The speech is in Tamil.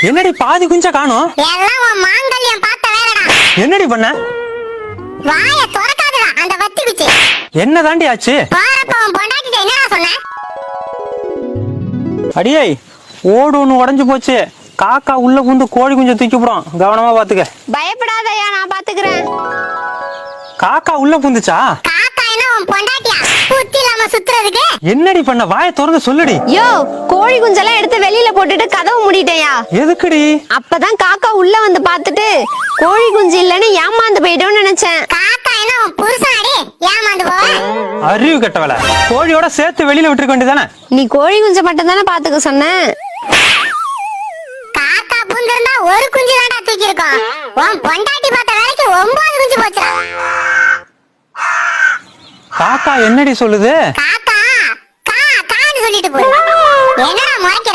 என்னடி பாதி குஞ்ச காணோம்? எல்லாம் உன் மாங்கல்யம் பார்த்த வேலைடா. என்னடி பண்ண? வாய திறக்காதடா அந்த வத்தி குச்சி. என்ன தாண்டி ஆச்சு? போறப்ப உன் பொண்டாட்டிட்ட என்னடா சொன்ன? அடியே ஓடு ஒண்ணு உடைஞ்சு போச்சு. காக்கா உள்ள புந்து கோழி குஞ்ச தூக்கி போடும், கவனமா பாத்துக்க. பயப்படாதயா, நான் பாத்துக்கிறேன். காக்கா உள்ள புந்துச்சா? காக்கா என்ன உன் பொண்டாட்டியா புத்தி இல்லாம சுத்துறதுக்கு? என்னடி பண்ண? வாய திறந்து சொல்லுடி. யோ, கோழி குஞ்செல்லாம் எடுத்து வெளியில போட்டுட்டு கதவு மூடிட்டேயா. எதுக்குடி? அப்பதான் காக்கா உள்ள வந்து பாத்துட்டு கோழி குஞ்சு இல்லன்னு ஏமாந்து போயிட்டோம்னு நினைச்சேன். காக்கா என்ன உன் புருஷனாடி ஏமாந்து போவ? அறிவு கெட்டவள, கோழியோட சேர்த்து வெளியில விட்டுருக்க வேண்டியதானே? நீ கோழி குஞ்ச மட்டும் தானே பாத்துக்க சொன்ன. காக்கா புந்திருந்தா ஒரு குஞ்சு தான்டா தூக்கி இருக்கோம். உன் பொண்டாட்டி பார்த்த வேலைக்கு 9 குஞ்சு போச்சுடா. காக்கா என்னடி சொல்லுது? காக்கா கா கான்னு சொல்லிட்டு போய் என்னடா முறைக்கிற?